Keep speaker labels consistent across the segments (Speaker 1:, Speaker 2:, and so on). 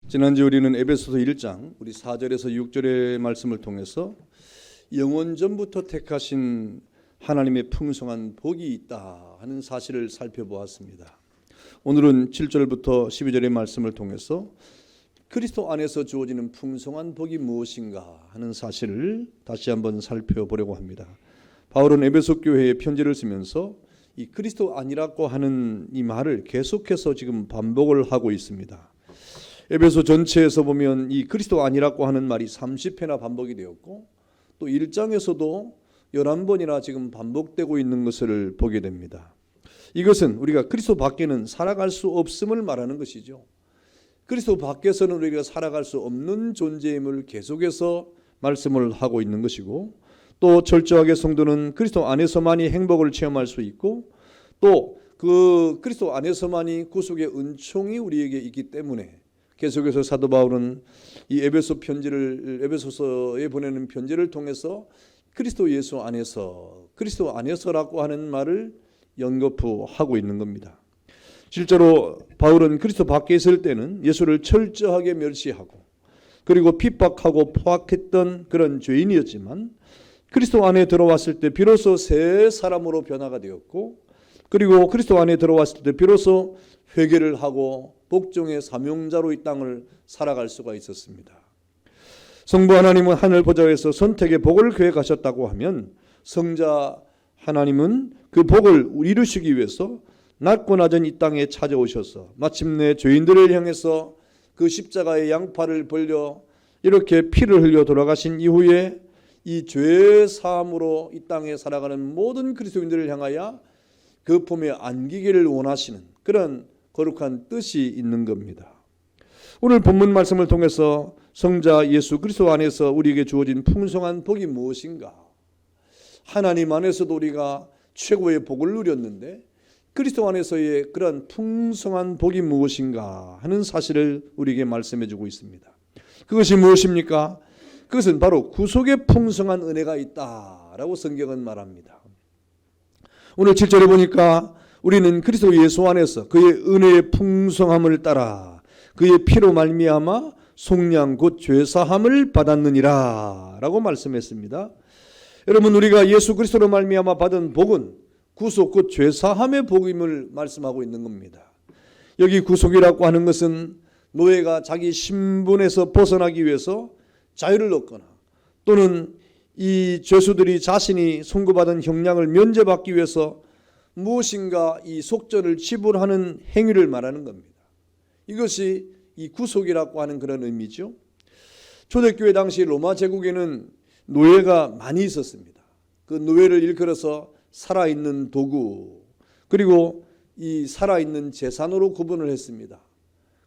Speaker 1: 지난주 우리는 에베소서 1장 우리 4절에서 6절의 말씀을 통해서 영원 전부터 택하신 하나님의 풍성한 복이 있다 하는 사실을 살펴보았습니다. 오늘은 7절부터 12절의 말씀을 통해서 그리스도 안에서 주어지는 풍성한 복이 무엇인가 하는 사실을 다시 한번 살펴보려고 합니다. 바울은 에베소 교회에 편지를 쓰면서 이 그리스도 아니라고 하는 이 말을 계속해서 지금 반복을 하고 있습니다. 에베소 전체에서 보면 이 그리스도 아니라고 하는 말이 30회나 반복이 되었고 또 1장에서도 11번이나 지금 반복되고 있는 것을 보게 됩니다. 이것은 우리가 그리스도 밖에는 살아갈 수 없음을 말하는 것이죠. 그리스도 밖에서는 우리가 살아갈 수 없는 존재임을 계속해서 말씀을 하고 있는 것이고, 또 철저하게 성도는 그리스도 안에서만이 행복을 체험할 수 있고, 또 그 그리스도 안에서만이 구속의 은총이 우리에게 있기 때문에 계속해서 사도 바울은 이 에베소서에 보내는 편지를 통해서 그리스도 예수 안에서, 그리스도 안에서라고 하는 말을 연거푸하고 있는 겁니다. 실제로 바울은 그리스도 밖에 있을 때는 예수를 철저하게 멸시하고 그리고 핍박하고 포악했던 그런 죄인이었지만, 그리스도 안에 들어왔을 때 비로소 새 사람으로 변화가 되었고, 그리고 그리스도 안에 들어왔을 때 비로소 회개를 하고 복종의 사명자로 이 땅을 살아갈 수가 있었습니다. 성부 하나님은 하늘 보좌에서 선택의 복을 계획하셨다고 하면, 성자 하나님은 그 복을 이루시기 위해서 낮고 낮은 이 땅에 찾아오셔서 마침내 죄인들을 향해서 그 십자가의 양팔을 벌려 이렇게 피를 흘려 돌아가신 이후에 이 죄 사함으로 이 땅에 살아가는 모든 그리스도인들을 향하여 그 품에 안기기를 원하시는 그런 거룩한 뜻이 있는 겁니다. 오늘 본문 말씀을 통해서 성자 예수 그리스도 안에서 우리에게 주어진 풍성한 복이 무엇인가? 하나님 안에서도 우리가 최고의 복을 누렸는데 그리스도 안에서의 그런 풍성한 복이 무엇인가 하는 사실을 우리에게 말씀해 주고 있습니다. 그것이 무엇입니까? 그것은 바로 구속의 풍성한 은혜가 있다라고 성경은 말합니다. 오늘 7절에 보니까 우리는 그리스도 예수 안에서 그의 은혜의 풍성함을 따라 그의 피로 말미암아 속량 곧 죄사함을 받았느니라 라고 말씀했습니다. 여러분, 우리가 예수 그리스도로 말미암아 받은 복은 구속 곧 죄사함의 복임을 말씀하고 있는 겁니다. 여기 구속이라고 하는 것은 노예가 자기 신분에서 벗어나기 위해서 자유를 얻거나, 또는 이 죄수들이 자신이 선고받은 형량을 면제받기 위해서 무엇인가 이 속전을 지불하는 행위를 말하는 겁니다. 이것이 이 구속이라고 하는 그런 의미죠. 초대교회 당시 로마 제국에는 노예가 많이 있었습니다. 그 노예를 일컬어서 살아있는 도구, 그리고 이 살아있는 재산으로 구분을 했습니다.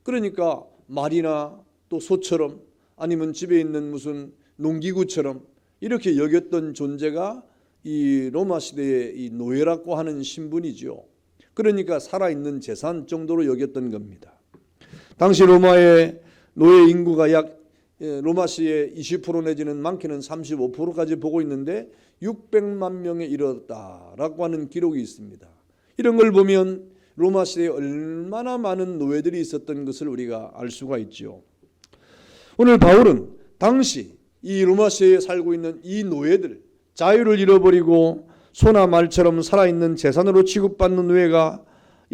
Speaker 1: 그러니까 말이나 또 소처럼, 아니면 집에 있는 무슨 농기구처럼 이렇게 여겼던 존재가 이 로마 시대의 이 노예라고 하는 신분이죠. 그러니까 살아있는 재산 정도로 여겼던 겁니다. 당시 로마의 노예 인구가 약 로마시의 20% 내지는 많게는 35%까지 보고 있는데 600만 명에 이르렀다라고 하는 기록이 있습니다. 이런 걸 보면 로마 시대에 얼마나 많은 노예들이 있었던 것을 우리가 알 수가 있죠. 오늘 바울은 당시 이 로마 시대에 살고 있는 이 노예들, 자유를 잃어버리고 소나 말처럼 살아있는 재산으로 취급받는 노예가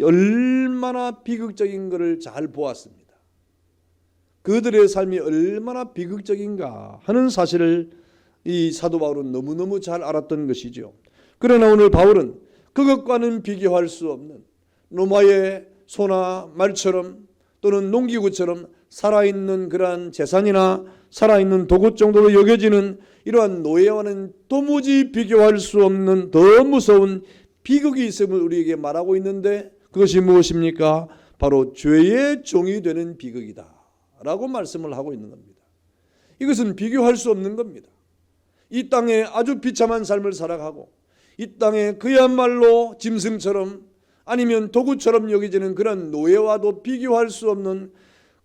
Speaker 1: 얼마나 비극적인 것을 잘 보았습니다. 그들의 삶이 얼마나 비극적인가 하는 사실을 이 사도 바울은 너무너무 잘 알았던 것이죠. 그러나 오늘 바울은 그것과는 비교할 수 없는 로마의 소나 말처럼 또는 농기구처럼 살아있는 그러한 재산이나 살아있는 도구 정도로 여겨지는 이러한 노예와는 도무지 비교할 수 없는 더 무서운 비극이 있음을 우리에게 말하고 있는데, 그것이 무엇입니까? 바로 죄의 종이 되는 비극이다 라고 말씀을 하고 있는 겁니다. 이것은 비교할 수 없는 겁니다. 이 땅에 아주 비참한 삶을 살아가고 이 땅에 그야말로 짐승처럼 아니면 도구처럼 여겨지는 그런 노예와도 비교할 수 없는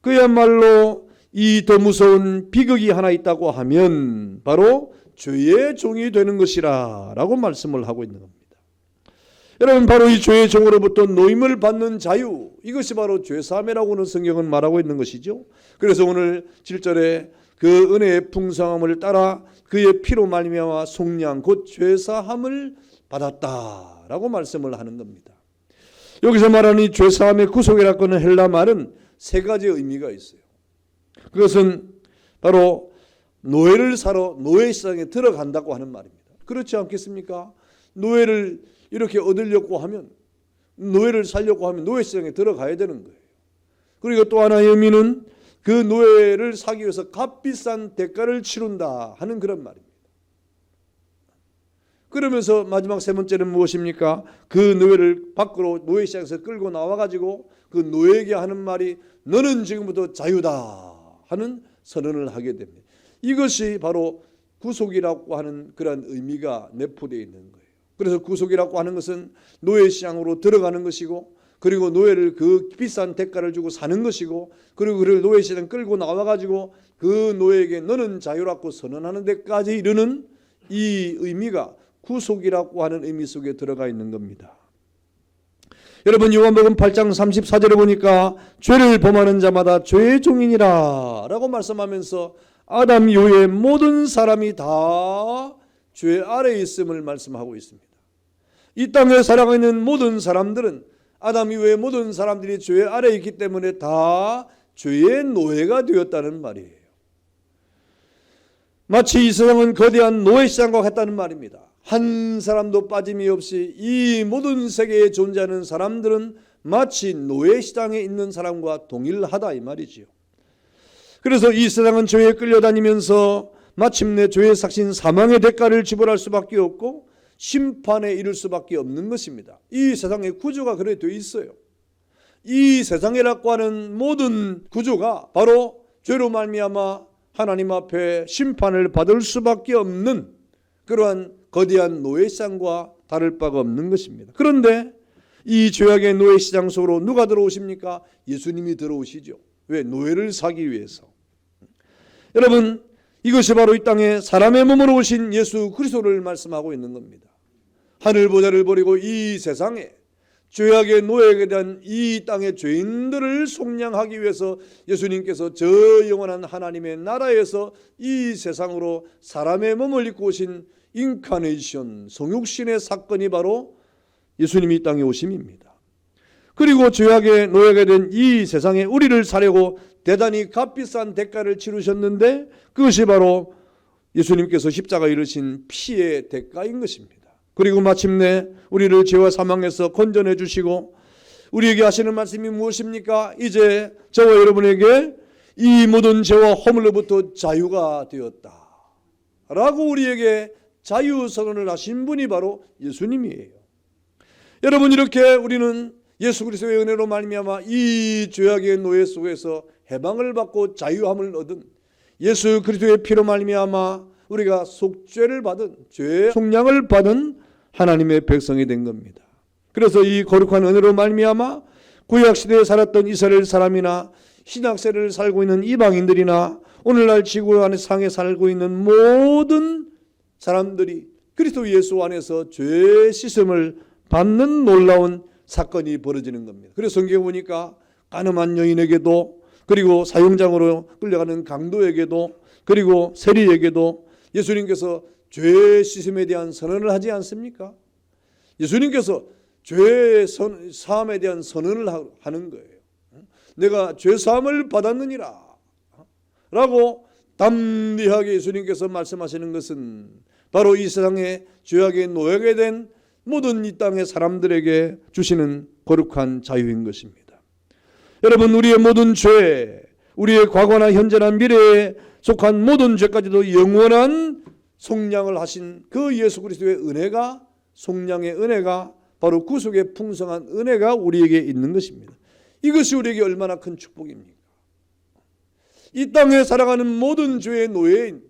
Speaker 1: 그야말로 이 더 무서운 비극이 하나 있다고 하면 바로 죄의 종이 되는 것이라 라고 말씀을 하고 있는 겁니다. 여러분, 바로 이 죄의 종으로부터 노임을 받는 자유, 이것이 바로 죄사함이라고는 성경은 말하고 있는 것이죠. 그래서 오늘 7절에 그 은혜의 풍성함을 따라 그의 피로 말미암아 속량 곧 죄사함을 받았다라고 말씀을 하는 겁니다. 여기서 말하는 이 죄사함의 구속이라고 하는 헬라 말은 세 가지 의미가 있어요. 그것은 바로 노예를 사러 노예 시장에 들어간다고 하는 말입니다. 그렇지 않겠습니까? 노예를 이렇게 얻으려고 하면, 노예를 살려고 하면 노예 시장에 들어가야 되는 거예요. 그리고 또 하나의 의미는 그 노예를 사기 위해서 값비싼 대가를 치른다 하는 그런 말입니다. 그러면서 마지막 세 번째는 무엇입니까? 그 노예를 밖으로 노예 시장에서 끌고 나와가지고 그 노예에게 하는 말이 너는 지금부터 자유다 하는 선언을 하게 됩니다. 이것이 바로 구속이라고 하는 그런 의미가 내포되어 있는 거예요. 그래서 구속이라고 하는 것은 노예 시장으로 들어가는 것이고, 그리고 노예를 그 비싼 대가를 주고 사는 것이고, 그리고 그를 노예 시장 끌고 나와가지고 그 노예에게 너는 자유라고 선언하는 데까지 이르는 이 의미가 구속이라고 하는 의미 속에 들어가 있는 겁니다. 여러분, 요한복음 8장 34절에 보니까 죄를 범하는 자마다 죄의 종이니라 라고 말씀하면서 아담 이후의 모든 사람이 다 죄 아래에 있음을 말씀하고 있습니다. 이 땅에 살아가고 있는 모든 사람들은, 아담 이후의 모든 사람들이 죄 아래에 있기 때문에 다 죄의 노예가 되었다는 말이에요. 마치 이 세상은 거대한 노예시장과 같다는 말입니다. 한 사람도 빠짐이 없이 이 모든 세계에 존재하는 사람들은 마치 노예시장에 있는 사람과 동일하다 이 말이지요. 그래서 이 세상은 죄에 끌려다니면서 마침내 죄의 삭신 사망의 대가를 지불할 수밖에 없고 심판에 이를 수밖에 없는 것입니다. 이 세상의 구조가 그래 되어 있어요. 이 세상이라고 하는 모든 구조가 바로 죄로 말미암아 하나님 앞에 심판을 받을 수밖에 없는 그러한 거대한 노예시장과 다를 바가 없는 것입니다. 그런데 이 죄악의 노예시장 속으로 누가 들어오십니까? 예수님이 들어오시죠. 왜? 노예를 사기 위해서. 여러분, 이것이 바로 이 땅에 사람의 몸으로 오신 예수 그리스도를 말씀하고 있는 겁니다. 하늘 보좌를 버리고 이 세상에 죄악의 노예에 대한 이 땅의 죄인들을 속량하기 위해서 예수님께서 저 영원한 하나님의 나라에서 이 세상으로 사람의 몸을 입고 오신 인카네이션, 성육신의 사건이 바로 예수님이 이 땅에 오심입니다. 그리고 죄악의 노예가 된 이 세상에 우리를 사려고 대단히 값비싼 대가를 치르셨는데 그것이 바로 예수님께서 십자가에 이르신 피의 대가인 것입니다. 그리고 마침내 우리를 죄와 사망에서 건져내 주시고 우리에게 하시는 말씀이 무엇입니까? 이제 저와 여러분에게 이 모든 죄와 허물로부터 자유가 되었다 라고 우리에게 자유선언을 하신 분이 바로 예수님이에요. 여러분, 이렇게 우리는 예수 그리스도의 은혜로 말미암아 이 죄악의 노예 속에서 해방을 받고 자유함을 얻은 예수 그리스도의 피로 말미암아 우리가 속죄를 받은 죄의 속량을 받은 하나님의 백성이 된 겁니다. 그래서 이 거룩한 은혜로 말미암아 구약시대에 살았던 이스라엘 사람이나 신약세를 살고 있는 이방인들이나 오늘날 지구 안에 상에 살고 있는 모든 사람들이 그리스도 예수 안에서 죄의 씻음을 받는 놀라운 사건이 벌어지는 겁니다. 그래서 성경에 보니까 가늠한 여인에게도, 그리고 사형장으로 끌려가는 강도에게도, 그리고 세리에게도 예수님께서 죄의 씻음에 대한 선언을 하지 않습니까? 예수님께서 죄의 사함에 대한 선언을 하는 거예요. 내가 죄 사함을 받았느니라 라고 담대하게 예수님께서 말씀하시는 것은 바로 이 세상에 죄악의 노예가 된 모든 이 땅의 사람들에게 주시는 거룩한 자유인 것입니다. 여러분, 우리의 모든 죄, 우리의 과거나 현재나 미래에 속한 모든 죄까지도 영원한 속량을 하신 그 예수 그리스도의 은혜가, 속량의 은혜가 바로 구속의 풍성한 은혜가 우리에게 있는 것입니다. 이것이 우리에게 얼마나 큰 축복입니까? 이 땅에 살아가는 모든 죄의 노예인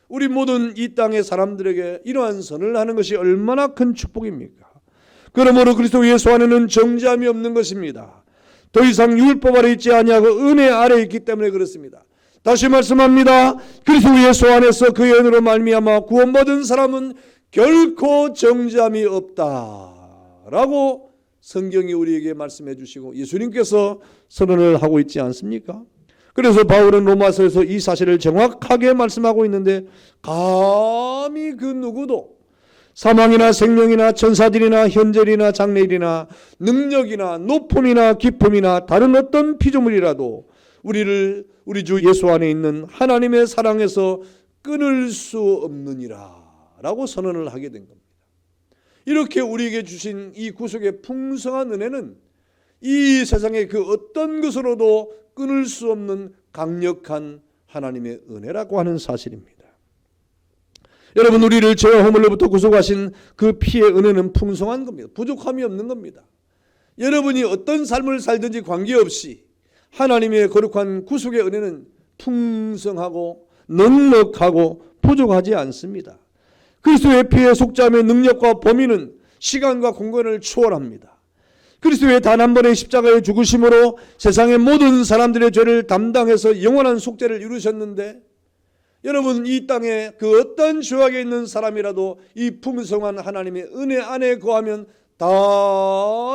Speaker 1: 우리 모든 이 땅의 사람들에게 이러한 선을 하는 것이 얼마나 큰 축복입니까? 그러므로 그리스도 예수 안에는 정죄함이 없는 것입니다. 더 이상 율법 아래 있지 아니하고 은혜 아래 있기 때문에 그렇습니다. 다시 말씀합니다. 그리스도 예수 안에서 그의 은혜로 말미암아 구원받은 사람은 결코 정죄함이 없다 라고 성경이 우리에게 말씀해 주시고 예수님께서 선언을 하고 있지 않습니까? 그래서 바울은 로마서에서 이 사실을 정확하게 말씀하고 있는데, 감히 그 누구도 사망이나 생명이나 천사들이나 현재일이나 장래일이나 능력이나 높음이나 기쁨이나 다른 어떤 피조물이라도 우리를 우리 주 예수 안에 있는 하나님의 사랑에서 끊을 수 없느니라 라고 선언을 하게 된 겁니다. 이렇게 우리에게 주신 이 구속의 풍성한 은혜는 이 세상의 그 어떤 것으로도 끊을 수 없는 강력한 하나님의 은혜라고 하는 사실입니다. 여러분, 우리를 죄와 허물로부터 구속하신 그 피의 은혜는 풍성한 겁니다. 부족함이 없는 겁니다. 여러분이 어떤 삶을 살든지 관계없이 하나님의 거룩한 구속의 은혜는 풍성하고 넉넉하고 부족하지 않습니다. 그리스도의 피의 속죄함의 능력과 범위는 시간과 공간을 초월합니다. 그리스도의 단 한 번의 십자가의 죽으심으로 세상의 모든 사람들의 죄를 담당해서 영원한 속죄를 이루셨는데, 여러분, 이 땅에 그 어떤 죄악에 있는 사람이라도 이 풍성한 하나님의 은혜 안에 거하면 다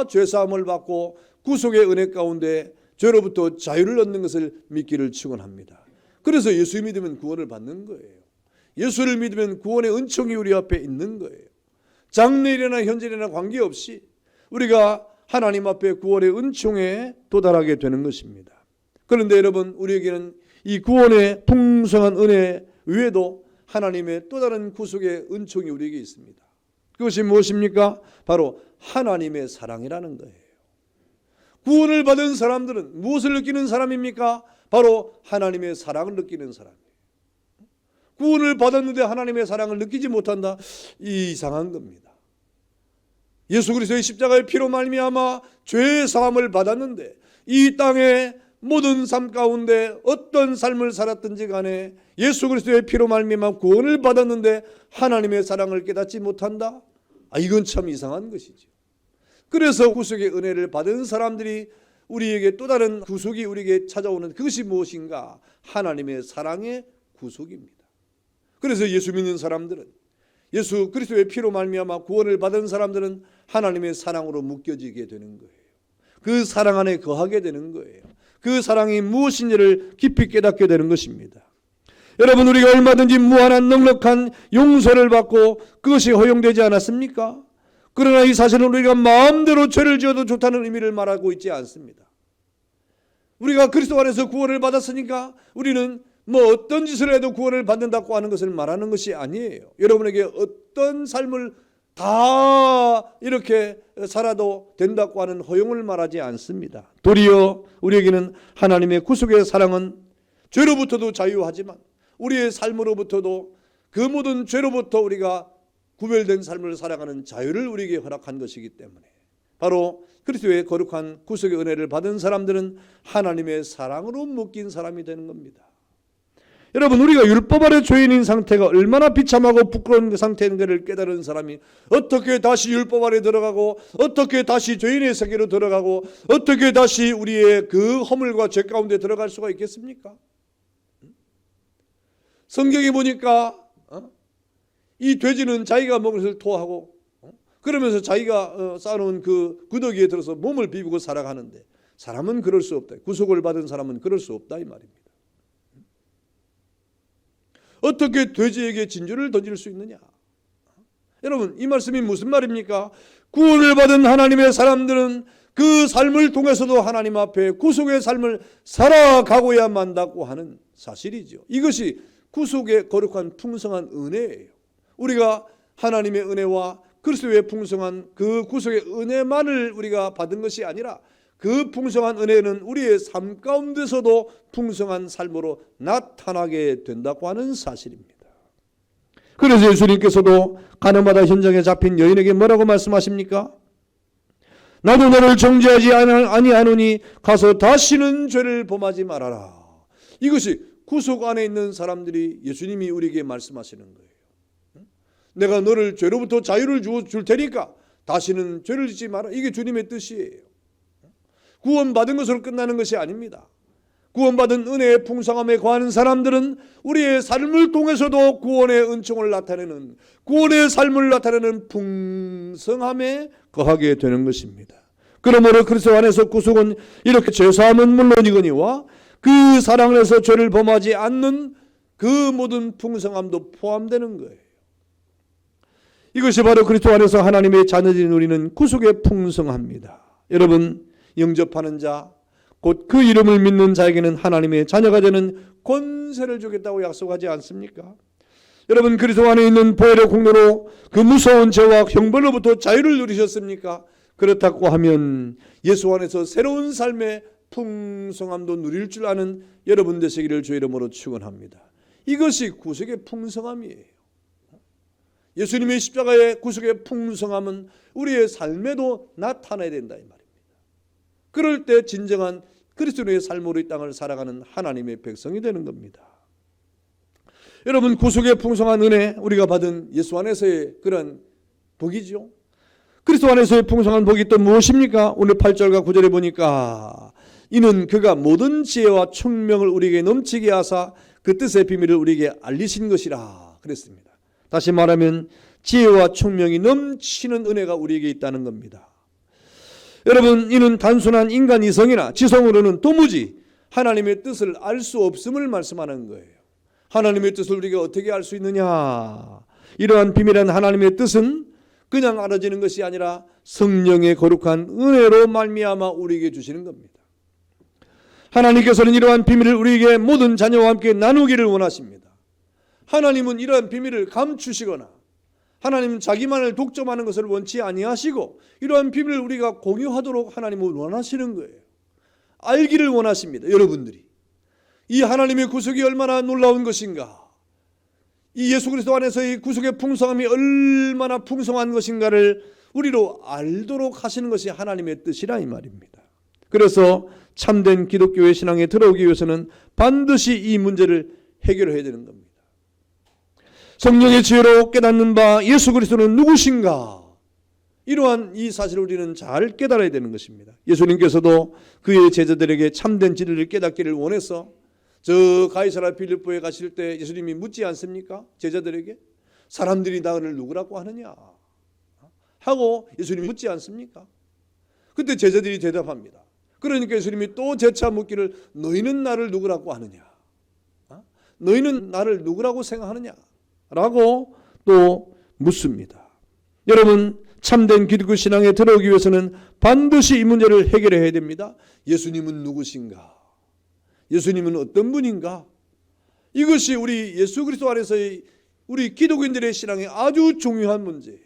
Speaker 1: 죄사함을 받고 구속의 은혜 가운데 죄로부터 자유를 얻는 것을 믿기를 축원합니다. 그래서 예수 믿으면 구원을 받는 거예요. 예수를 믿으면 구원의 은총이 우리 앞에 있는 거예요. 장래일이나 현재일이나 관계없이 우리가 하나님 앞에 구원의 은총에 도달하게 되는 것입니다. 그런데 여러분, 우리에게는 이 구원의 풍성한 은혜 외에도 하나님의 또 다른 구속의 은총이 우리에게 있습니다. 그것이 무엇입니까? 바로 하나님의 사랑이라는 거예요. 구원을 받은 사람들은 무엇을 느끼는 사람입니까? 바로 하나님의 사랑을 느끼는 사람이에요. 구원을 받았는데 하나님의 사랑을 느끼지 못한다? 이상한 겁니다. 예수 그리스도의 십자가의 피로 말미암아 죄의 사함을 받았는데 이 땅에 모든 삶 가운데 어떤 삶을 살았든지 간에 예수 그리스도의 피로 말미암아 구원을 받았는데 하나님의 사랑을 깨닫지 못한다? 이건 참 이상한 것이죠. 그래서 구속의 은혜를 받은 사람들이 우리에게 또 다른 구속이 우리에게 찾아오는 그것이 무엇인가? 하나님의 사랑의 구속입니다. 그래서 예수 믿는 사람들은, 예수 그리스도의 피로 말미암아 구원을 받은 사람들은 하나님의 사랑으로 묶여지게 되는 거예요. 그 사랑 안에 거하게 되는 거예요. 그 사랑이 무엇인지를 깊이 깨닫게 되는 것입니다. 여러분, 우리가 얼마든지 무한한 넉넉한 용서를 받고 그것이 허용되지 않았습니까? 그러나 이 사실은 우리가 마음대로 죄를 지어도 좋다는 의미를 말하고 있지 않습니다. 우리가 그리스도 안에서 구원을 받았으니까 우리는 어떤 짓을 해도 구원을 받는다고 하는 것을 말하는 것이 아니에요. 여러분에게 어떤 삶을 다 이렇게 살아도 된다고 하는 허용을 말하지 않습니다. 도리어 우리에게는 하나님의 구속의 사랑은 죄로부터도 자유하지만 우리의 삶으로부터도 그 모든 죄로부터 우리가 구별된 삶을 살아가는 자유를 우리에게 허락한 것이기 때문에 바로 그리스도의 거룩한 구속의 은혜를 받은 사람들은 하나님의 사랑으로 묶인 사람이 되는 겁니다. 여러분, 우리가 율법 아래 죄인인 상태가 얼마나 비참하고 부끄러운 상태인 것을 깨달은 사람이 어떻게 다시 율법 아래 들어가고 어떻게 다시 죄인의 세계로 들어가고 어떻게 다시 우리의 그 허물과 죄 가운데 들어갈 수가 있겠습니까? 성경에 보니까 이 돼지는 자기가 먹은 것을 토하고 그러면서 자기가 쌓아놓은 그 구더기에 들어서 몸을 비비고 살아가는데 사람은 그럴 수 없다. 구속을 받은 사람은 그럴 수 없다 이 말입니다. 어떻게 돼지에게 진주를 던질 수 있느냐? 여러분, 이 말씀이 무슨 말입니까? 구원을 받은 하나님의 사람들은 그 삶을 통해서도 하나님 앞에 구속의 삶을 살아가고야 만다고 하는 사실이죠. 이것이 구속의 거룩한 풍성한 은혜예요. 우리가 하나님의 은혜와 그리스도의 풍성한 그 구속의 은혜만을 우리가 받은 것이 아니라 그 풍성한 은혜는 우리의 삶 가운데서도 풍성한 삶으로 나타나게 된다고 하는 사실입니다. 그래서 예수님께서도 가늠하다 현장에 잡힌 여인에게 뭐라고 말씀하십니까? 나도 너를 정죄하지 아니하노니 가서 다시는 죄를 범하지 말아라. 이것이 구속 안에 있는 사람들이 예수님이 우리에게 말씀하시는 거예요. 내가 너를 죄로부터 자유를 줄 테니까 다시는 죄를 짓지 마라. 이게 주님의 뜻이에요. 구원받은 것으로 끝나는 것이 아닙니다. 구원받은 은혜의 풍성함에 거하는 사람들은 우리의 삶을 통해서도 구원의 은총을 나타내는, 구원의 삶을 나타내는 풍성함에 거하게 되는 것입니다. 그러므로 그리스도 안에서 구속은 이렇게 죄사함은 물론이거니와 그 사랑 안에서 죄를 범하지 않는 그 모든 풍성함도 포함되는 거예요. 이것이 바로 그리스도 안에서 하나님의 자녀들이 누리는 구속의 풍성함입니다. 여러분, 영접하는 자, 곧 그 이름을 믿는 자에게는 하나님의 자녀가 되는 권세를 주겠다고 약속하지 않습니까? 여러분, 그리스도 안에 있는 보혈의 공로로 그 무서운 죄와 형벌로부터 자유를 누리셨습니까? 그렇다고 하면 예수 안에서 새로운 삶의 풍성함도 누릴 줄 아는 여러분 되시기를 주의 이름으로 축원합니다. 이것이 구속의 풍성함이에요. 예수님의 십자가의 구속의 풍성함은 우리의 삶에도 나타나야 된다 이 말입니다. 그럴 때 진정한 그리스도의 삶으로 이 땅을 살아가는 하나님의 백성이 되는 겁니다. 여러분, 구속의 풍성한 은혜, 우리가 받은 예수 안에서의 그런 복이죠. 그리스도 안에서의 풍성한 복이 또 무엇입니까? 오늘 8절과 9절에 보니까 이는 그가 모든 지혜와 총명을 우리에게 넘치게 하사 그 뜻의 비밀을 우리에게 알리신 것이라 그랬습니다. 다시 말하면 지혜와 총명이 넘치는 은혜가 우리에게 있다는 겁니다. 여러분, 이는 단순한 인간 이성이나 지성으로는 도무지 하나님의 뜻을 알 수 없음을 말씀하는 거예요. 하나님의 뜻을 우리가 어떻게 알 수 있느냐? 이러한 비밀한 하나님의 뜻은 그냥 알아지는 것이 아니라 성령의 거룩한 은혜로 말미암아 우리에게 주시는 겁니다. 하나님께서는 이러한 비밀을 우리에게 모든 자녀와 함께 나누기를 원하십니다. 하나님은 이러한 비밀을 감추시거나 하나님은 자기만을 독점하는 것을 원치 아니하시고 이러한 비밀을 우리가 공유하도록 하나님은 원하시는 거예요. 알기를 원하십니다. 여러분들이 이 하나님의 구속이 얼마나 놀라운 것인가, 이 예수 그리스도 안에서의 구속의 풍성함이 얼마나 풍성한 것인가를 우리로 알도록 하시는 것이 하나님의 뜻이라 이 말입니다. 그래서 참된 기독교의 신앙에 들어오기 위해서는 반드시 이 문제를 해결해야 되는 겁니다. 성령의 지혜로 깨닫는 바 예수 그리스도는 누구신가? 이러한 이 사실을 우리는 잘 깨달아야 되는 것입니다. 예수님께서도 그의 제자들에게 참된 진리를 깨닫기를 원해서 저 가이사랴 빌립보에 가실 때 예수님이 묻지 않습니까? 제자들에게 사람들이 나를 누구라고 하느냐 하고 예수님이 묻지 않습니까? 그때 제자들이 대답합니다. 그러니까 예수님이 또 재차 묻기를 너희는 나를 누구라고 하느냐? 너희는 나를 누구라고 생각하느냐? 라고 또 묻습니다. 여러분, 참된 기독교 신앙에 들어오기 위해서는 반드시 이 문제를 해결해야 됩니다. 예수님은 누구신가? 예수님은 어떤 분인가? 이것이 우리 예수 그리스도 안에서의 우리 기독인들의 신앙에 아주 중요한 문제예요.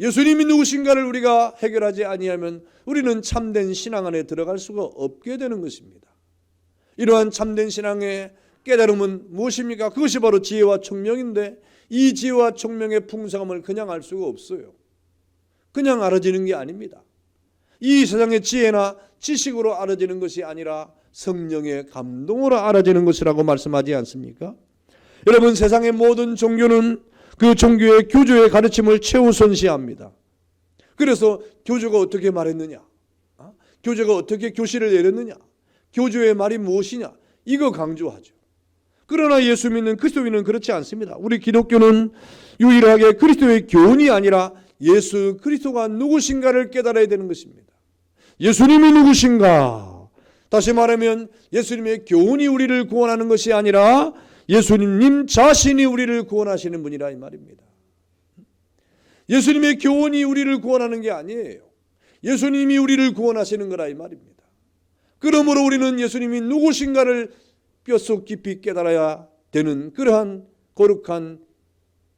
Speaker 1: 예수님이 누구신가를 우리가 해결하지 아니하면 우리는 참된 신앙 안에 들어갈 수가 없게 되는 것입니다. 이러한 참된 신앙의 깨달음은 무엇입니까? 그것이 바로 지혜와 총명인데 이 지혜와 총명의 풍성함을 그냥 알 수가 없어요. 그냥 알아지는 게 아닙니다. 이 세상의 지혜나 지식으로 알아지는 것이 아니라 성령의 감동으로 알아지는 것이라고 말씀하지 않습니까? 여러분, 세상의 모든 종교는 그 종교의 교주의 가르침을 최우선시합니다. 그래서 교주가 어떻게 말했느냐, 교주가 어떻게 교시를 내렸느냐, 교주의 말이 무엇이냐, 이거 강조하죠. 그러나 예수 믿는 그리스도인은 그렇지 않습니다. 우리 기독교는 유일하게 그리스도의 교훈이 아니라 예수 그리스도가 누구신가를 깨달아야 되는 것입니다. 예수님이 누구신가? 다시 말하면 예수님의 교훈이 우리를 구원하는 것이 아니라 예수님 자신이 우리를 구원하시는 분이라 이 말입니다. 예수님의 교훈이 우리를 구원하는 게 아니에요. 예수님이 우리를 구원하시는 거라 이 말입니다. 그러므로 우리는 예수님이 누구신가를 뼛속 깊이 깨달아야 되는 그러한 거룩한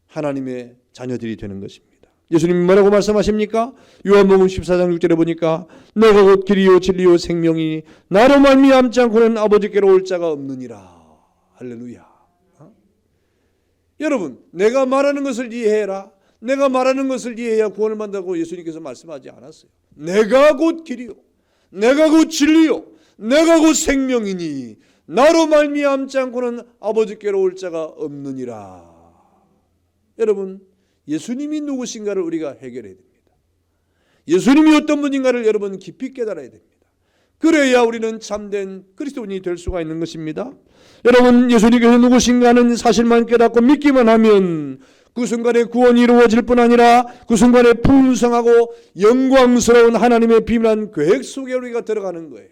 Speaker 1: 하나님의 자녀들이 되는 것입니다. 예수님이 뭐라고 말씀하십니까? 요한복음 14장 6절에 보니까 내가 곧 길이요 진리요 생명이니 나로 말미암지 않고는 아버지께로 올 자가 없느니라. 할렐루야. 여러분, 내가 말하는 것을 이해해라. 내가 말하는 것을 이해해야 구원을 받는다고 예수님께서 말씀하지 않았어요. 내가 곧 길이요, 내가 곧 진리요, 내가 곧 생명이니 나로 말미암지 않고는 아버지께로 올 자가 없느니라. 여러분, 예수님이 누구신가를 우리가 해결해야 됩니다. 예수님이 어떤 분인가를 여러분 깊이 깨달아야 됩니다. 그래야 우리는 참된 그리스도인이 될 수가 있는 것입니다. 여러분, 예수님께서 누구신가는 사실만 깨닫고 믿기만 하면 그 순간에 구원이 이루어질 뿐 아니라 그 순간에 풍성하고 영광스러운 하나님의 비밀한 계획 속에 우리가 들어가는 거예요.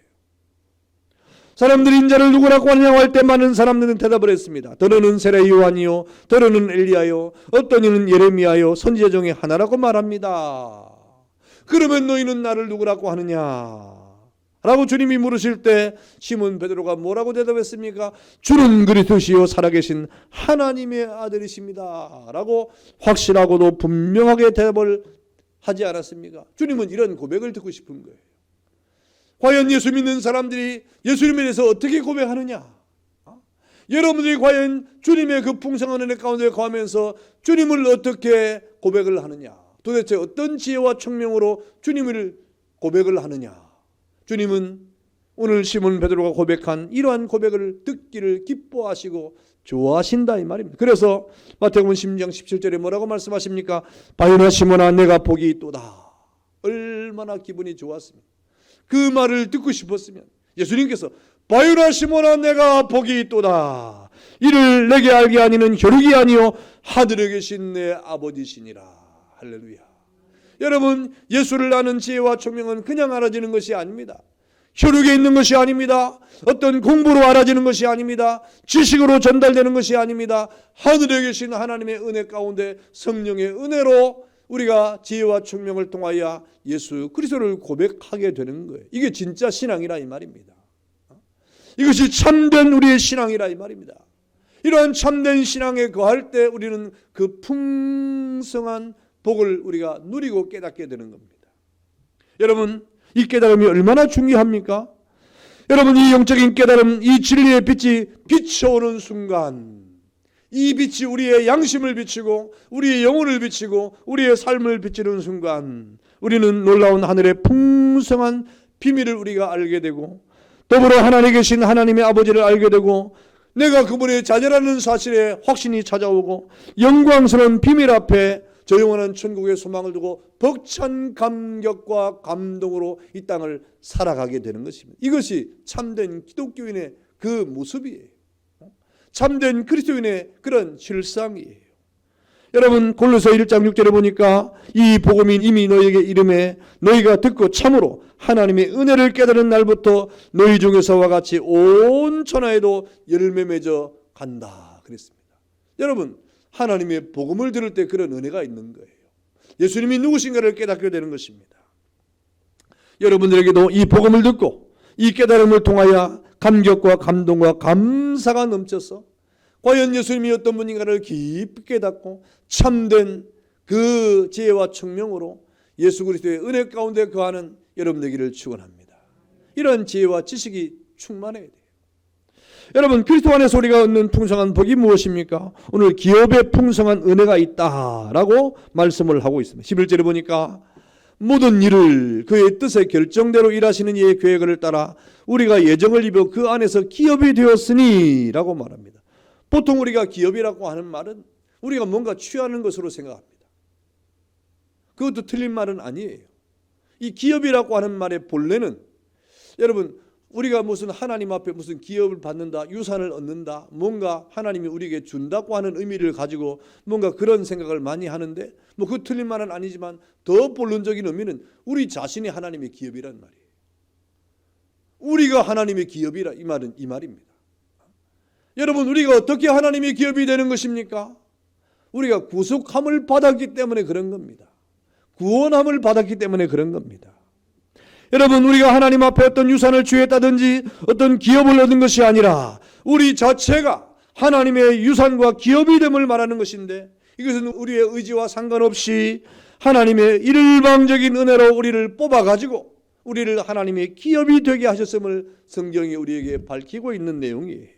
Speaker 1: 사람들이 인자를 누구라고 하느냐고 할 때 많은 사람들은 대답을 했습니다. 더러는 세례 요한이요, 더러는 엘리야요, 어떤 이는 예레미야요, 선지자 중에 하나라고 말합니다. 그러면 너희는 나를 누구라고 하느냐? 라고 주님이 물으실 때 시몬 베드로가 뭐라고 대답했습니까? 주는 그리스도시요 살아계신 하나님의 아들이십니다. 라고 확실하고도 분명하게 대답을 하지 않았습니까? 주님은 이런 고백을 듣고 싶은 거예요. 과연 예수 믿는 사람들이 예수님에 대해서 어떻게 고백하느냐? 여러분들이 과연 주님의 그 풍성한 은혜 가운데 거하면서 주님을 어떻게 고백을 하느냐? 도대체 어떤 지혜와 청명으로 주님을 고백을 하느냐? 주님은 오늘 시몬 베드로가 고백한 이러한 고백을 듣기를 기뻐하시고 좋아하신다 이 말입니다. 그래서 마태복음 10장 17절에 뭐라고 말씀하십니까? 바요나 시몬아 내가 복이 있도다. 얼마나 기분이 좋았습니까? 그 말을 듣고 싶었으면 예수님께서 바요나 시몬아 내가 복이 있도다. 이를 내게 알게 하니는 혈육이 아니요 하늘에 계신 내 아버지시니라. 할렐루야. 여러분, 예수를 아는 지혜와 총명은 그냥 알아지는 것이 아닙니다. 혈육에 있는 것이 아닙니다. 어떤 공부로 알아지는 것이 아닙니다. 지식으로 전달되는 것이 아닙니다. 하늘에 계신 하나님의 은혜 가운데 성령의 은혜로 우리가 지혜와 총명을 통하여 예수 그리스도를 고백하게 되는 거예요. 이게 진짜 신앙이라 이 말입니다. 이것이 참된 우리의 신앙이라 이 말입니다. 이러한 참된 신앙에 거할 때 우리는 그 풍성한 복을 우리가 누리고 깨닫게 되는 겁니다. 여러분, 이 깨달음이 얼마나 중요합니까? 여러분, 이 영적인 깨달음, 이 진리의 빛이 비춰오는 순간 이 빛이 우리의 양심을 비추고 우리의 영혼을 비추고 우리의 삶을 비추는 순간 우리는 놀라운 하늘의 풍성한 비밀을 우리가 알게 되고 더불어 하나님에 계신 하나님의 아버지를 알게 되고 내가 그분의 자녀라는 사실에 확신이 찾아오고 영광스러운 비밀 앞에 저 영원한 천국의 소망을 두고 벅찬 감격과 감동으로 이 땅을 살아가게 되는 것입니다. 이것이 참된 기독교인의 그 모습이에요. 참된 그리스도인의 그런 실상이에요. 여러분, 골로새 1장 6절에 보니까 이 복음이 이미 너희에게 이름에 너희가 듣고 참으로 하나님의 은혜를 깨달은 날부터 너희 중에서와 같이 온 천하에도 열매 맺어 간다 그랬습니다. 여러분, 하나님의 복음을 들을 때 그런 은혜가 있는 거예요. 예수님이 누구신가를 깨닫게 되는 것입니다. 여러분들에게도 이 복음을 듣고 이 깨달음을 통하여 감격과 감동과 감사가 넘쳐서 과연 예수님이 어떤 분인가를 깊이 깨닫고 참된 그 지혜와 청명으로 예수 그리스도의 은혜 가운데 거하는 여러분 되기를 축원합니다. 이런 지혜와 지식이 충만해야 돼요. 여러분, 그리스도 안에서 우리가 얻는 풍성한 복이 무엇입니까? 오늘 기업에 풍성한 은혜가 있다라고 말씀을 하고 있습니다. 11절에 보니까 모든 일을 그의 뜻의 결정대로 일하시는 이의 계획을 따라 우리가 예정을 입어 그 안에서 기업이 되었으니 라고 말합니다. 보통 우리가 기업이라고 하는 말은 우리가 뭔가 취하는 것으로 생각합니다. 그것도 틀린 말은 아니에요. 이 기업이라고 하는 말의 본래는 여러분, 우리가 무슨 하나님 앞에 무슨 기업을 받는다, 유산을 얻는다, 뭔가 하나님이 우리에게 준다고 하는 의미를 가지고 뭔가 그런 생각을 많이 하는데 그 틀린 말은 아니지만 더 본론적인 의미는 우리 자신이 하나님의 기업이란 말이에요. 우리가 하나님의 기업이라 이 말은 이 말입니다. 여러분, 우리가 어떻게 하나님의 기업이 되는 것입니까? 우리가 구속함을 받았기 때문에 그런 겁니다. 구원함을 받았기 때문에 그런 겁니다. 여러분, 우리가 하나님 앞에 어떤 유산을 취했다든지 어떤 기업을 얻은 것이 아니라 우리 자체가 하나님의 유산과 기업이 됨을 말하는 것인데 이것은 우리의 의지와 상관없이 하나님의 일방적인 은혜로 우리를 뽑아가지고 우리를 하나님의 기업이 되게 하셨음을 성경이 우리에게 밝히고 있는 내용이에요.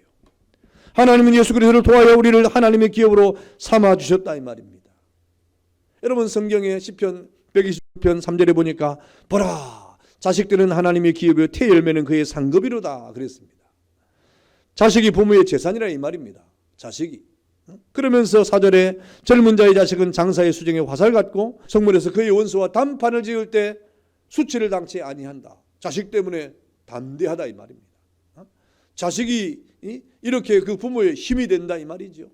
Speaker 1: 하나님은 예수 그리스도를 통하여 우리를 하나님의 기업으로 삼아주셨다 이 말입니다. 여러분, 성경의 시편 120편 3절에 보니까 보라 자식들은 하나님의 기업이요 태열매는 그의 상급이로다 그랬습니다. 자식이 부모의 재산이라 이 말입니다. 자식이. 그러면서 4절에 젊은 자의 자식은 장사의 수정에 화살 같고 성문에서 그의 원수와 단판을 지을 때 수치를 당치 아니한다. 자식 때문에 담대하다 이 말입니다. 자식이 이렇게 그 부모의 힘이 된다 이 말이죠.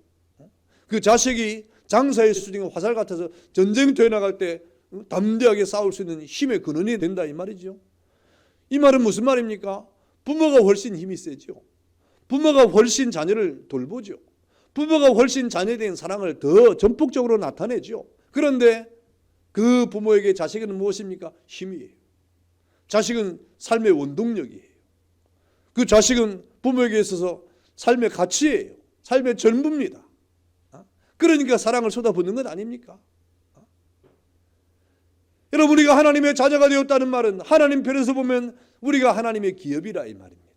Speaker 1: 그 자식이 장사의 수중에 화살 같아서 전쟁터에 나갈 때 담대하게 싸울 수 있는 힘의 근원이 된다 이 말이죠. 이 말은 무슨 말입니까? 부모가 훨씬 힘이 세죠. 부모가 훨씬 자녀를 돌보죠. 부모가 훨씬 자녀에 대한 사랑을 더 전폭적으로 나타내죠. 그런데 그 부모에게 자식은 무엇입니까? 힘이에요. 자식은 삶의 원동력이에요. 그 자식은 부모에게 있어서 삶의 가치예요. 삶의 전부입니다. 그러니까 사랑을 쏟아붓는 것 아닙니까? 여러분, 우리가 하나님의 자녀가 되었다는 말은 하나님 편에서 보면 우리가 하나님의 기업이라 이 말입니다.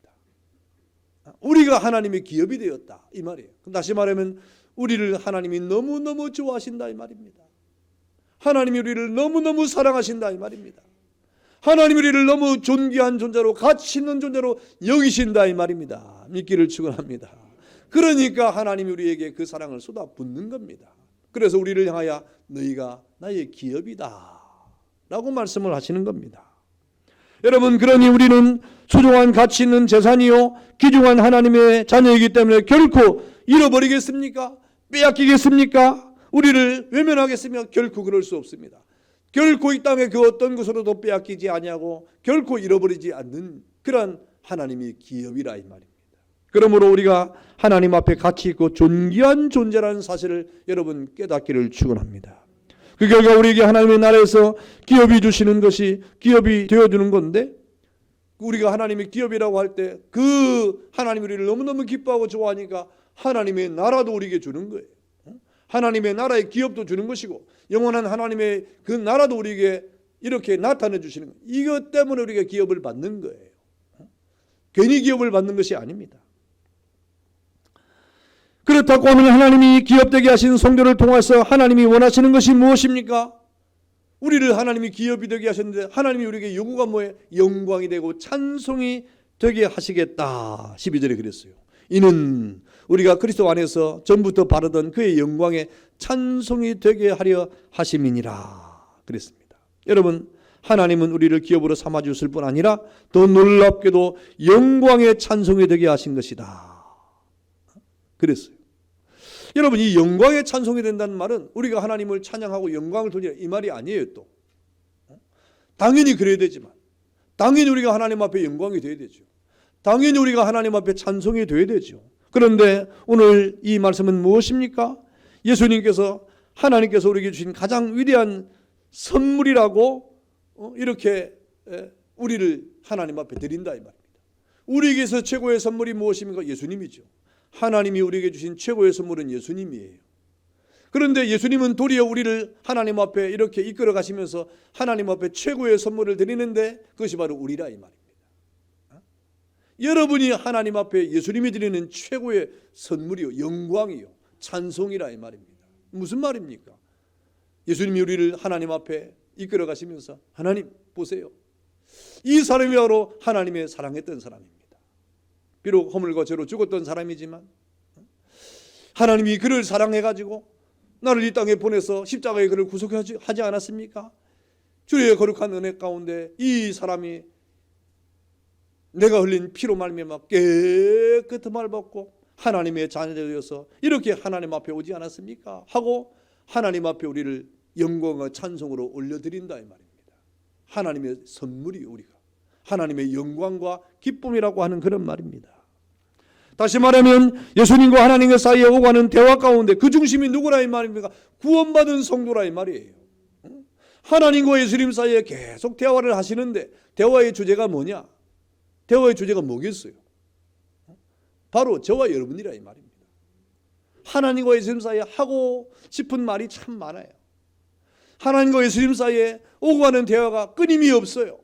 Speaker 1: 우리가 하나님의 기업이 되었다 이 말이에요. 다시 말하면 우리를 하나님이 너무너무 좋아하신다 이 말입니다. 하나님이 우리를 너무너무 사랑하신다 이 말입니다. 하나님이 우리를 너무 존귀한 존재로, 가치 있는 존재로 여기신다 이 말입니다. 믿기를 축원합니다. 그러니까 하나님이 우리에게 그 사랑을 쏟아붓는 겁니다. 그래서 우리를 향하여 너희가 나의 기업이다 라고 말씀을 하시는 겁니다. 여러분, 그러니 우리는 소중한 가치 있는 재산이요 귀중한 하나님의 자녀이기 때문에 결코 잃어버리겠습니까? 빼앗기겠습니까? 우리를 외면하겠으며 결코 그럴 수 없습니다. 결코 이 땅의 그 어떤 것으로도 빼앗기지 아니하고 결코 잃어버리지 않는 그런 하나님의 기업이라 이 말입니다. 그러므로 우리가 하나님 앞에 가치 있고 존귀한 존재라는 사실을 여러분 깨닫기를 축원합니다. 그 결과 우리에게 하나님의 나라에서 기업이 주시는 것이 기업이 되어주는 건데, 우리가 하나님의 기업이라고 할 때 그 하나님이 우리를 너무너무 기뻐하고 좋아하니까 하나님의 나라도 우리에게 주는 거예요. 하나님의 나라의 기업도 주는 것이고 영원한 하나님의 그 나라도 우리에게 이렇게 나타내 주시는 거예요. 이것 때문에 우리가 기업을 받는 거예요. 괜히 기업을 받는 것이 아닙니다. 그렇다고 하면 하나님이 기업되게 하신 성도를 통해서 하나님이 원하시는 것이 무엇입니까? 우리를 하나님이 기업이 되게 하셨는데 하나님이 우리에게 요구가 뭐예요? 영광이 되고 찬송이 되게 하시겠다. 12절에 그랬어요. 이는 우리가 그리스도 안에서 전부터 바르던 그의 영광에 찬송이 되게 하려 하심이니라 그랬습니다. 여러분, 하나님은 우리를 기업으로 삼아 주실 뿐 아니라 더 놀랍게도 영광의 찬송이 되게 하신 것이다 그랬어요. 여러분, 이 영광의 찬송이 된다는 말은 우리가 하나님을 찬양하고 영광을 돌리라 이 말이 아니에요. 또 당연히 그래야 되지만 당연히 우리가 하나님 앞에 영광이 되어야 되죠. 당연히 우리가 하나님 앞에 찬송이 되어야 되죠. 그런데 오늘 이 말씀은 무엇입니까? 예수님께서 하나님께서 우리에게 주신 가장 위대한 선물이라고 이렇게 우리를 하나님 앞에 드린다 이 말입니다. 우리에게서 최고의 선물이 무엇입니까? 예수님이죠. 하나님이 우리에게 주신 최고의 선물은 예수님이에요. 그런데 예수님은 도리어 우리를 하나님 앞에 이렇게 이끌어 가시면서 하나님 앞에 최고의 선물을 드리는데 그것이 바로 우리라 이 말입니다. 여러분이 하나님 앞에 예수님이 드리는 최고의 선물이요 영광이요 찬송이라 이 말입니다. 무슨 말입니까? 예수님이 우리를 하나님 앞에 이끌어 가시면서 하나님 보세요. 이 사람이 바로 하나님의 사랑했던 사람입니다. 비록 허물과 죄로 죽었던 사람이지만 하나님이 그를 사랑해가지고 나를 이 땅에 보내서 십자가에 그를 구속하지 않았습니까? 주의 거룩한 은혜 가운데 이 사람이 내가 흘린 피로 말미암아 깨끗함을 받고 하나님의 자녀가 되어서 이렇게 하나님 앞에 오지 않았습니까? 하고 하나님 앞에 우리를 영광과 찬송으로 올려드린다 이 말입니다. 하나님의 선물이 우리가 하나님의 영광과 기쁨이라고 하는 그런 말입니다. 다시 말하면 예수님과 하나님과 사이에 오가는 대화 가운데 그 중심이 누구라 이 말입니까? 구원받은 성도라 이 말이에요. 하나님과 예수님 사이에 계속 대화를 하시는데 대화의 주제가 뭐냐? 대화의 주제가 뭐겠어요? 바로 저와 여러분이라 이 말입니다. 하나님과 예수님 사이에 하고 싶은 말이 참 많아요. 하나님과 예수님 사이에 오고 가는 대화가 끊임이 없어요.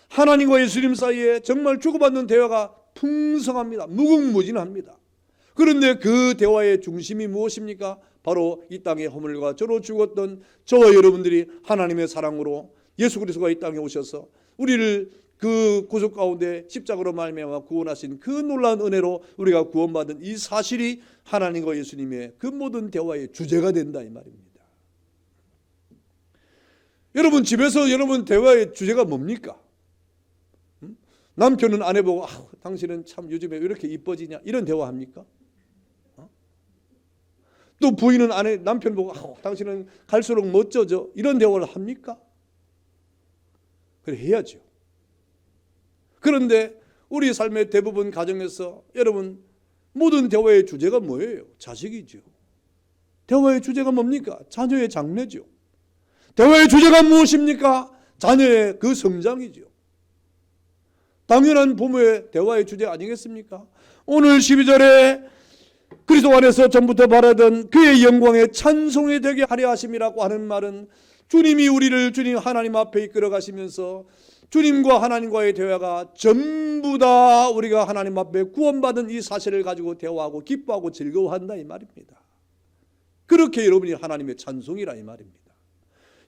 Speaker 1: 하나님과 예수님 사이에 정말 주고받는 대화가 풍성합니다. 무궁무진합니다. 그런데 그 대화의 중심이 무엇입니까? 바로 이 땅의 허물과 죄로 죽었던 저와 여러분들이 하나님의 사랑으로 예수 그리스도가 이 땅에 오셔서 우리를 그 구속 가운데 십자가로 말미암아 구원하신 그 놀라운 은혜로 우리가 구원받은 이 사실이 하나님과 예수님의 그 모든 대화의 주제가 된다 이 말입니다. 여러분 집에서 여러분 대화의 주제가 뭡니까? 남편은 아내 보고 당신은 참 요즘에 왜 이렇게 이뻐지냐 이런 대화합니까? 또 부인은 남편 보고 당신은 갈수록 멋져져, 이런 대화를 합니까? 그래 해야죠. 그런데 우리 삶의 대부분 가정에서 여러분 모든 대화의 주제가 뭐예요? 자식이죠. 대화의 주제가 뭡니까? 자녀의 장래죠. 대화의 주제가 무엇입니까? 자녀의 그 성장이죠. 당연한 부모의 대화의 주제 아니겠습니까? 오늘 12절에 그리스도 안에서 전부터 바라던 그의 영광에 찬송이 되게 하려 하심이라고 하는 말은 주님이 우리를 주님 하나님 앞에 이끌어 가시면서 주님과 하나님과의 대화가 전부 다 우리가 하나님 앞에 구원받은 이 사실을 가지고 대화하고 기뻐하고 즐거워한다 이 말입니다. 그렇게 여러분이 하나님의 찬송이라 이 말입니다.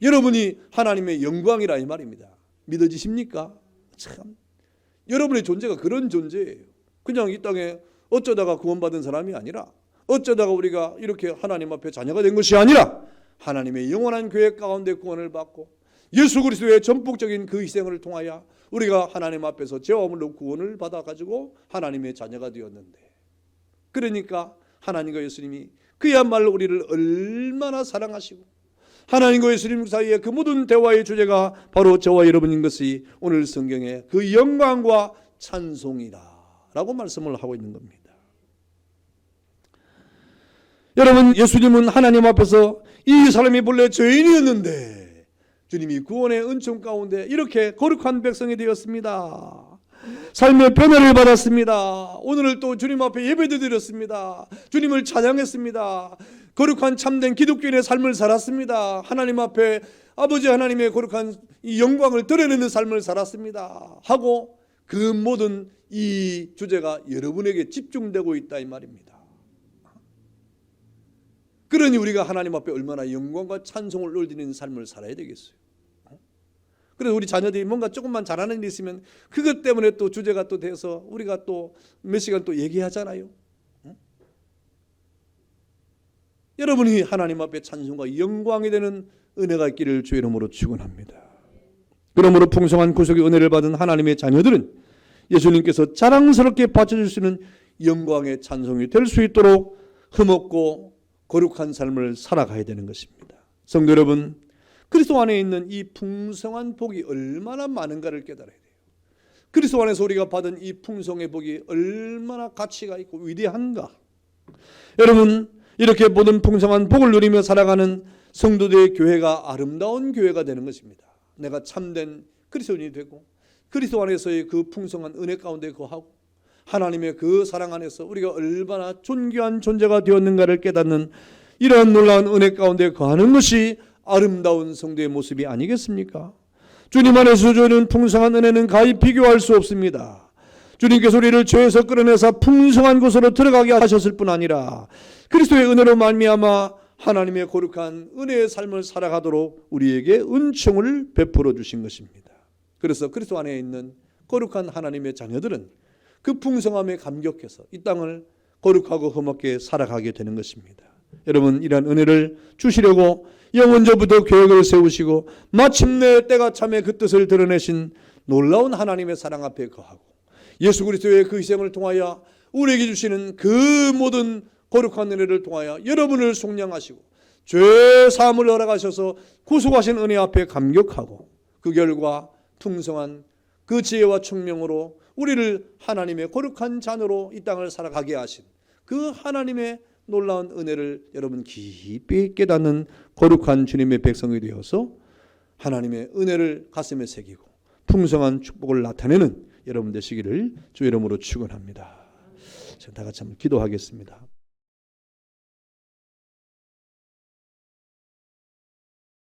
Speaker 1: 여러분이 하나님의 영광이라 이 말입니다. 믿어지십니까? 참 여러분의 존재가 그런 존재예요. 그냥 이 땅에 어쩌다가 구원받은 사람이 아니라, 어쩌다가 우리가 이렇게 하나님 앞에 자녀가 된 것이 아니라 하나님의 영원한 계획 가운데 구원을 받고 예수 그리스도의 전폭적인 그 희생을 통하여 우리가 하나님 앞에서 죄와 물로 구원을 받아가지고 하나님의 자녀가 되었는데, 그러니까 하나님과 예수님이 그야말로 우리를 얼마나 사랑하시고 하나님과 예수님 사이의 그 모든 대화의 주제가 바로 저와 여러분인 것이 오늘 성경의 그 영광과 찬송이다 라고 말씀을 하고 있는 겁니다. 여러분, 예수님은 하나님 앞에서 이 사람이 본래 죄인이었는데 주님이 구원의 은총 가운데 이렇게 거룩한 백성이 되었습니다. 삶의 변화를 받았습니다. 오늘 또 주님 앞에 예배도 드렸습니다. 주님을 찬양했습니다. 거룩한 참된 기독교인의 삶을 살았습니다. 하나님 앞에 아버지 하나님의 거룩한 이 영광을 드러내는 삶을 살았습니다. 하고 그 모든 이 주제가 여러분에게 집중되고 있다 이 말입니다. 그러니 우리가 하나님 앞에 얼마나 영광과 찬송을 올리는 삶을 살아야 되겠어요. 그래서 우리 자녀들이 뭔가 조금만 잘하는 일이 있으면 그것 때문에 또 주제가 또 돼서 우리가 또 몇 시간 또 얘기하잖아요. 여러분이 하나님 앞에 찬송과 영광이 되는 은혜가 있기를 주의 이름으로 축원합니다. 그러므로 풍성한 구속의 은혜를 받은 하나님의 자녀들은 예수님께서 자랑스럽게 바쳐주시는 영광의 찬송이 될 수 있도록 흠없고 거룩한 삶을 살아가야 되는 것입니다. 성도 여러분, 그리스도 안에 있는 이 풍성한 복이 얼마나 많은가를 깨달아야 돼요. 그리스도 안에서 우리가 받은 이 풍성의 복이 얼마나 가치가 있고 위대한가. 여러분, 이렇게 모든 풍성한 복을 누리며 살아가는 성도들의 교회가 아름다운 교회가 되는 것입니다. 내가 참된 그리스도인이 되고 그리스도 안에서의 그 풍성한 은혜 가운데 거하고 하나님의 그 사랑 안에서 우리가 얼마나 존귀한 존재가 되었는가를 깨닫는 이러한 놀라운 은혜 가운데 거하는 것이 아름다운 성도의 모습이 아니겠습니까? 주님 안에서 주는 풍성한 은혜는 가히 비교할 수 없습니다. 주님께서 우리를 죄에서 끌어내사 풍성한 곳으로 들어가게 하셨을 뿐 아니라 그리스도의 은혜로 말미암아 하나님의 거룩한 은혜의 삶을 살아가도록 우리에게 은총을 베풀어 주신 것입니다. 그래서 그리스도 안에 있는 거룩한 하나님의 자녀들은 그 풍성함에 감격해서 이 땅을 거룩하고 흠없게 살아가게 되는 것입니다. 여러분, 이러한 은혜를 주시려고 영원전부터 계획을 세우시고 마침내 때가 참에 그 뜻을 드러내신 놀라운 하나님의 사랑 앞에 거하고 예수 그리스도의 그 희생을 통하여 우리에게 주시는 그 모든 거룩한 은혜를 통하여 여러분을 속량하시고 죄 사함을 허락하셔서 구속하신 은혜 앞에 감격하고 그 결과 풍성한 그 지혜와 총명으로 우리를 하나님의 거룩한 자녀로 이 땅을 살아가게 하신 그 하나님의 놀라운 은혜를 여러분 깊이 깨닫는 거룩한 주님의 백성이 되어서 하나님의 은혜를 가슴에 새기고 풍성한 축복을 나타내는 여러분 되시기를 주의 이름으로 축원합니다. 다 같이 한번 기도하겠습니다.